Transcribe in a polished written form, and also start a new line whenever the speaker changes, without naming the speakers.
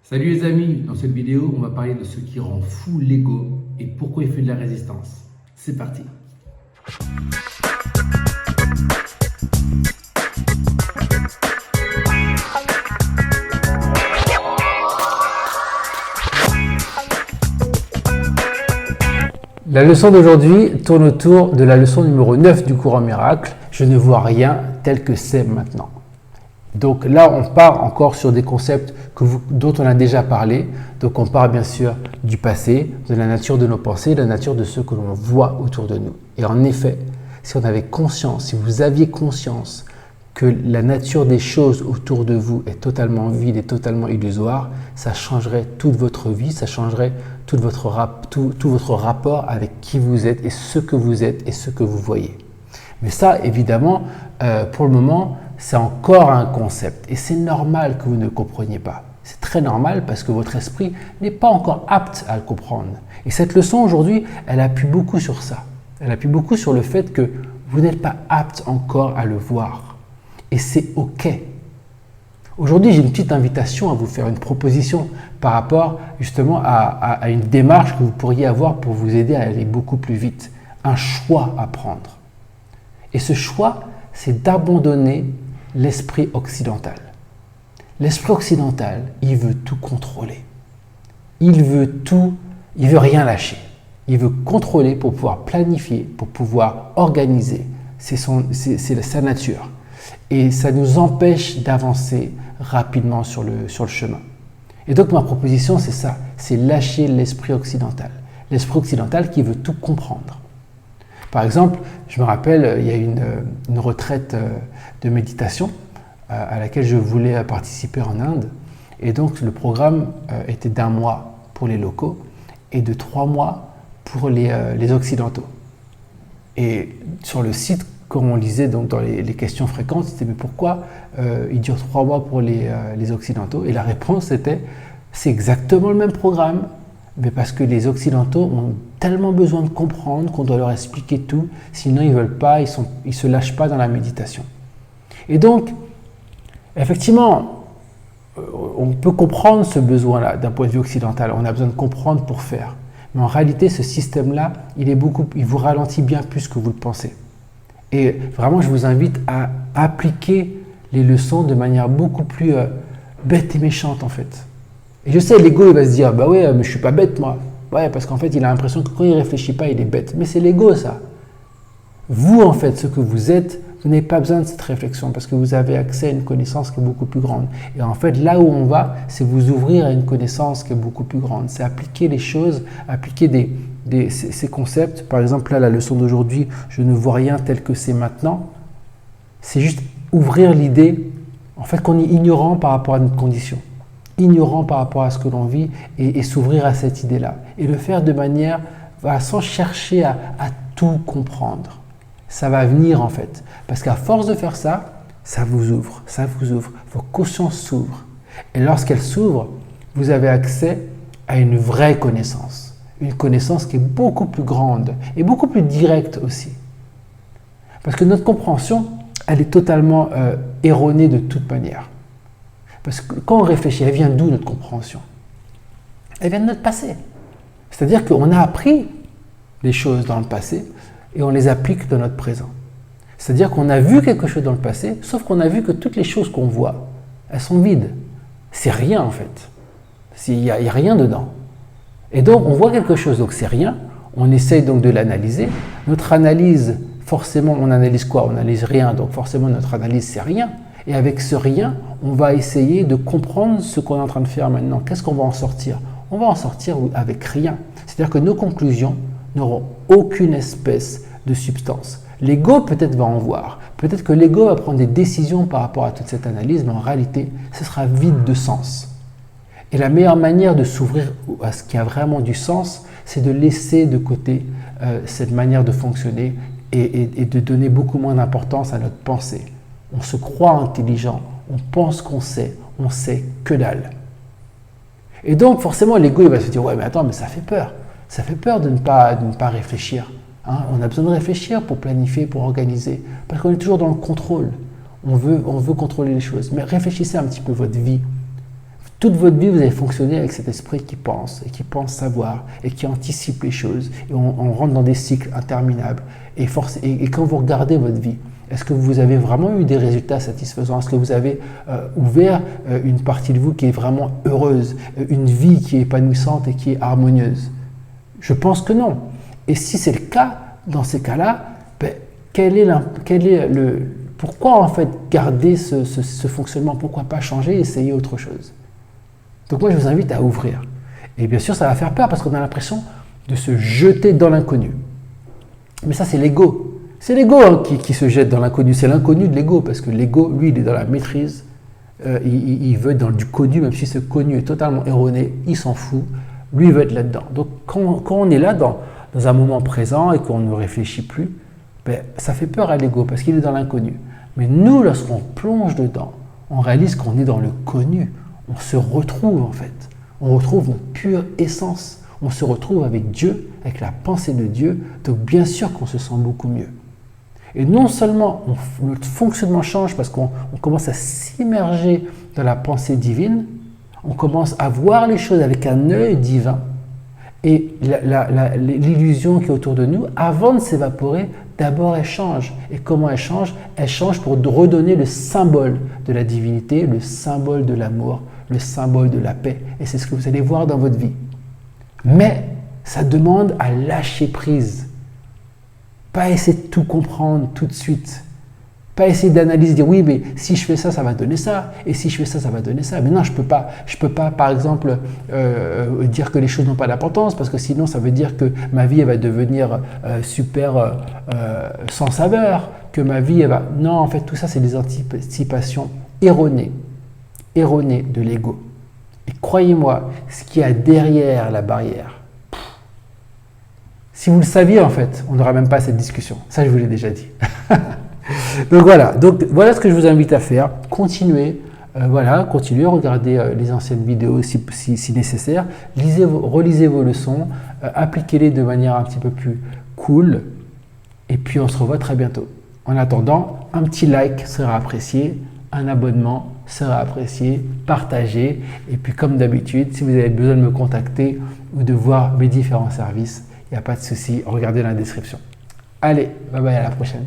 Salut les amis, dans cette vidéo, on va parler de ce qui rend fou l'ego et pourquoi il fait de la résistance. C'est parti. La leçon d'aujourd'hui tourne autour de la leçon numéro 9 du courant miracle. Je ne vois rien tel que c'est maintenant. Donc là, on part encore sur des concepts dont on a déjà parlé. Donc on part bien sûr du passé, de la nature de nos pensées, de la nature de ce que l'on voit autour de nous. Et en effet, si on avait conscience, si vous aviez conscience que la nature des choses autour de vous est totalement vide et totalement illusoire, ça changerait toute votre vie, ça changerait tout votre rapport avec qui vous êtes et ce que vous êtes et ce que vous voyez. Mais ça, évidemment, pour le moment, c'est encore un concept et c'est normal que vous ne le compreniez pas. C'est très normal parce que votre esprit n'est pas encore apte à le comprendre. Et cette leçon aujourd'hui, elle appuie beaucoup sur ça. Elle appuie beaucoup sur le fait que vous n'êtes pas apte encore à le voir. Et c'est OK. Aujourd'hui, j'ai une petite invitation à vous faire une proposition par rapport justement à une démarche que vous pourriez avoir pour vous aider à aller beaucoup plus vite. Un choix à prendre. Et ce choix, c'est d'abandonner l'esprit occidental. L'esprit occidental, il veut tout contrôler. Il veut rien lâcher. Il veut contrôler pour pouvoir planifier, pour pouvoir organiser. C'est sa nature. Et ça nous empêche d'avancer rapidement sur le chemin. Et donc ma proposition, c'est ça, c'est lâcher l'esprit occidental. L'esprit occidental qui veut tout comprendre. Par exemple, je me rappelle, il y a une retraite de méditation à laquelle je voulais participer en Inde. Et donc, le programme était d'1 mois pour les locaux et de 3 mois pour les occidentaux. Et sur le site, quand on lisait donc dans les questions fréquentes, c'était « mais pourquoi il dure 3 mois pour les occidentaux ?» Et la réponse était « c'est exactement le même programme, mais parce que les occidentaux ont tellement besoin de comprendre qu'on doit leur expliquer tout, sinon ils ne veulent pas, ils se lâchent pas dans la méditation. » Et donc, effectivement, on peut comprendre ce besoin-là d'un point de vue occidental. On a besoin de comprendre pour faire. Mais en réalité, ce système-là, il vous ralentit bien plus que vous le pensez. Et vraiment, je vous invite à appliquer les leçons de manière beaucoup plus bête et méchante, en fait. Et je sais, l'ego, il va se dire, bah ouais, mais je suis pas bête, moi. Ouais, parce qu'en fait, il a l'impression que quand il réfléchit pas, il est bête. Mais c'est l'ego, ça. Vous, en fait, ce que vous êtes, vous n'avez pas besoin de cette réflexion parce que vous avez accès à une connaissance qui est beaucoup plus grande. Et en fait, là où on va, c'est vous ouvrir à une connaissance qui est beaucoup plus grande. C'est appliquer les choses, appliquer ces concepts. Par exemple, là, la leçon d'aujourd'hui, je ne vois rien tel que c'est maintenant. C'est juste ouvrir l'idée, en fait, qu'on est ignorant par rapport à notre condition. Ignorant par rapport à ce que l'on vit et s'ouvrir à cette idée-là. Et le faire de manière, sans chercher à tout comprendre. Ça va venir en fait. Parce qu'à force de faire ça, ça vous ouvre. Vos consciences s'ouvrent. Et lorsqu'elles s'ouvrent, vous avez accès à une vraie connaissance. Une connaissance qui est beaucoup plus grande et beaucoup plus directe aussi. Parce que notre compréhension, elle est totalement erronée de toute manière. Parce que quand on réfléchit, elle vient d'où notre compréhension? Elle vient de notre passé. C'est-à-dire qu'on a appris les choses dans le passé et on les applique dans notre présent. C'est-à-dire qu'on a vu quelque chose dans le passé, sauf qu'on a vu que toutes les choses qu'on voit, elles sont vides. C'est rien en fait. Il n'y a rien dedans. Et donc on voit quelque chose, donc c'est rien. On essaye donc de l'analyser. Notre analyse, forcément, on analyse quoi? On analyse rien, donc forcément notre analyse c'est rien. Et avec ce rien, on va essayer de comprendre ce qu'on est en train de faire maintenant. Qu'est-ce qu'on va en sortir? On va en sortir avec rien. C'est-à-dire que nos conclusions n'auront aucune espèce de substance. L'ego peut-être va en voir. Peut-être que l'ego va prendre des décisions par rapport à toute cette analyse, mais en réalité, ce sera vide de sens. Et la meilleure manière de s'ouvrir à ce qui a vraiment du sens, c'est de laisser de côté cette manière de fonctionner et de donner beaucoup moins d'importance à notre pensée. On se croit intelligent, on pense qu'on sait, on sait que dalle. Et donc forcément l'ego il va se dire ouais mais attends mais ça fait peur. Ça fait peur de ne pas réfléchir. Hein. On a besoin de réfléchir pour planifier, pour organiser. Parce qu'on est toujours dans le contrôle. On veut contrôler les choses. Mais réfléchissez un petit peu votre vie. Toute votre vie, vous avez fonctionné avec cet esprit qui pense et qui pense savoir et qui anticipe les choses. Et on rentre dans des cycles interminables. Et quand vous regardez votre vie, est-ce que vous avez vraiment eu des résultats satisfaisants? Est-ce que vous avez ouvert une partie de vous qui est vraiment heureuse, une vie qui est épanouissante et qui est harmonieuse? Je pense que non. Et si c'est le cas, dans ces cas-là, pourquoi en fait garder ce fonctionnement? Pourquoi pas changer et essayer autre chose? Donc moi, je vous invite à ouvrir. Et bien sûr, ça va faire peur parce qu'on a l'impression de se jeter dans l'inconnu. Mais ça, c'est l'ego. C'est l'ego qui se jette dans l'inconnu. C'est l'inconnu de l'ego parce que l'ego, lui, il est dans la maîtrise. Il veut être dans du connu, même si ce connu est totalement erroné. Il s'en fout. Lui, il veut être là-dedans. Donc, quand on est là dans un moment présent et qu'on ne réfléchit plus, ça fait peur à l'ego parce qu'il est dans l'inconnu. Mais nous, lorsqu'on plonge dedans, on réalise qu'on est dans le connu. On se retrouve en fait. On retrouve notre pure essence. On se retrouve avec Dieu, avec la pensée de Dieu. Donc bien sûr qu'on se sent beaucoup mieux. Et non seulement notre fonctionnement change parce qu'on commence à s'immerger dans la pensée divine, on commence à voir les choses avec un œil divin. Et l'illusion qui est autour de nous, avant de s'évaporer, d'abord elle change. Et comment elle change? Elle change pour redonner le symbole de la divinité, le symbole de l'amour, le symbole de la paix. Et c'est ce que vous allez voir dans votre vie. Mais ça demande à lâcher prise. Pas essayer de tout comprendre tout de suite. Pas essayer d'analyser, dire oui, mais si je fais ça, ça va donner ça. Et si je fais ça, ça va donner ça. Mais non, je peux pas, par exemple, dire que les choses n'ont pas d'importance parce que sinon, ça veut dire que ma vie, elle va devenir super sans saveur. Que ma vie, elle va... Non, en fait, tout ça, c'est des anticipations erronées de l'ego. Et croyez-moi, ce qu'il y a derrière la barrière, si vous le saviez, en fait, on n'aurait même pas cette discussion. Ça, je vous l'ai déjà dit. Donc voilà ce que je vous invite à faire. Continuez, regardez les anciennes vidéos si nécessaire. Relisez vos leçons, appliquez-les de manière un petit peu plus cool. Et puis on se revoit très bientôt. En attendant, un petit like sera apprécié, un abonnement sera apprécié, partagez. Et puis comme d'habitude, si vous avez besoin de me contacter ou de voir mes différents services, il n'y a pas de souci, regardez la description. Allez, bye bye, à la prochaine.